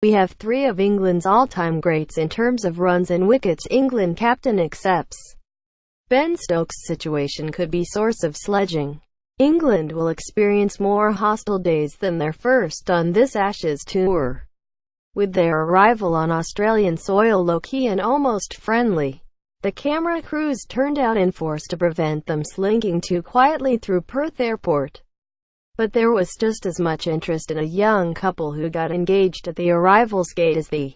We have three of England's all-time greats in terms of runs and wickets. England captain accepts Ben Stokes' situation could be source of sledging. England will experience more hostile days than their first on this Ashes tour, with their arrival on Australian soil low-key and almost friendly. The camera crews turned out in force to prevent them slinking too quietly through Perth Airport. But there was just as much interest in a young couple who got engaged at the arrivals gate as the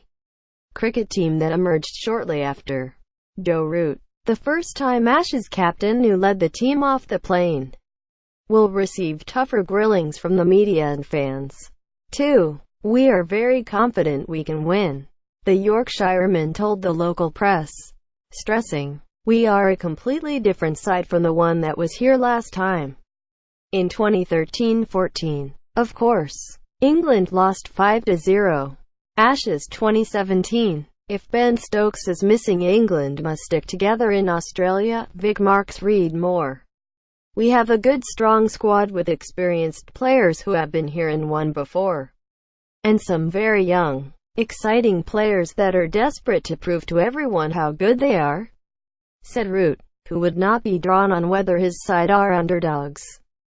cricket team that emerged shortly after. Joe Root, the first-time Ashes captain who led the team off the plane, will receive tougher grillings from the media and fans. 2. We are very confident we can win, the Yorkshireman told the local press, stressing, "We are a completely different side from the one that was here last time." In 2013-14, of course, England lost 5-0. Ashes 2017. If Ben Stokes is missing, England must stick together in Australia. Vic Marks. Read more. We have a good strong squad with experienced players who have been here and won before. And some very young, exciting players that are desperate to prove to everyone how good they are, said Root, who would not be drawn on whether his side are underdogs,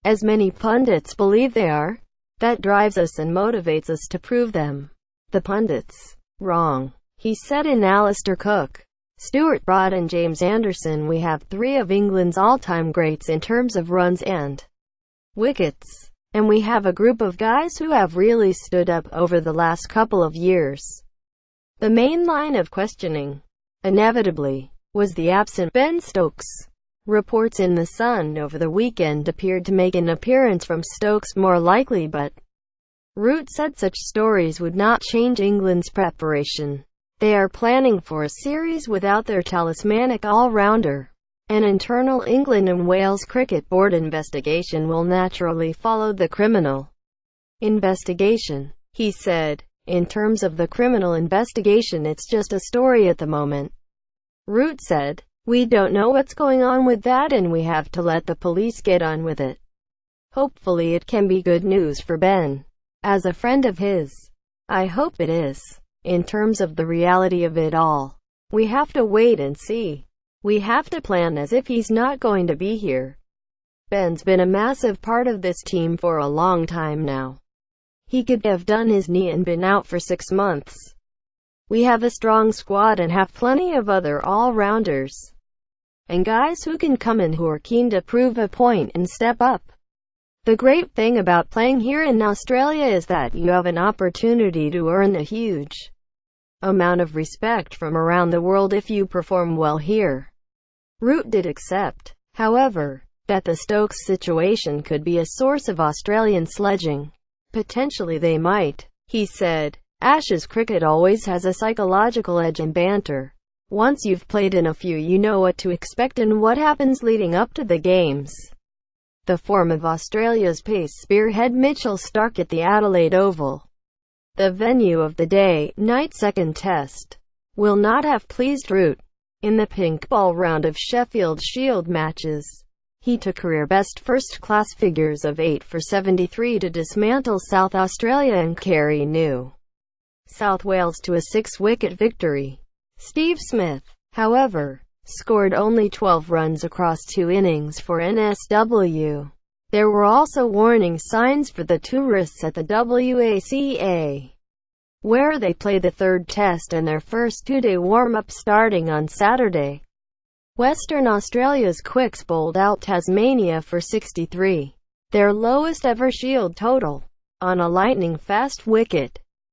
as many pundits believe they are. That drives us and motivates us to prove them, the pundits, wrong, he said. In Alistair Cook, Stuart Broad and James Anderson, we have three of England's all-time greats in terms of runs and wickets. And we have a group of guys who have really stood up over the last couple of years. The main line of questioning, inevitably, was the absent Ben Stokes. Reports in The Sun over the weekend appeared to make an appearance from Stokes more likely, but Root said such stories would not change England's preparation. They are planning for a series without their talismanic all-rounder. An internal England and Wales Cricket Board investigation will naturally follow the criminal investigation, he said. In terms of the criminal investigation, it's just a story at the moment, Root said. We don't know what's going on with that, and we have to let the police get on with it. Hopefully it can be good news for Ben. As a friend of his, I hope it is. In terms of the reality of it all, we have to wait and see. We have to plan as if he's not going to be here. Ben's been a massive part of this team for a long time now. He could have done his knee and been out for 6 months. We have a strong squad and have plenty of other all-rounders and guys who can come in who are keen to prove a point and step up. The great thing about playing here in Australia is that you have an opportunity to earn a huge amount of respect from around the world if you perform well here. Root did accept, however, that the Stokes situation could be a source of Australian sledging. Potentially they might, he said. Ashes cricket always has a psychological edge and banter. Once you've played in a few, you know what to expect and what happens leading up to the games. The form of Australia's pace spearhead Mitchell Starc at the Adelaide Oval, the venue of the day-night second test, will not have pleased Root. In the pink ball round of Sheffield Shield matches, he took career-best first-class figures of 8 for 73 to dismantle South Australia and carry New South Wales to a 6-wicket victory. Steve Smith, however, scored only 12 runs across 2 innings for NSW. There were also warning signs for the tourists at the WACA, where they play the third test and their first 2-day warm-up starting on Saturday. Western Australia's Quicks bowled out Tasmania for 63, their lowest ever Shield total, on a lightning-fast wicket.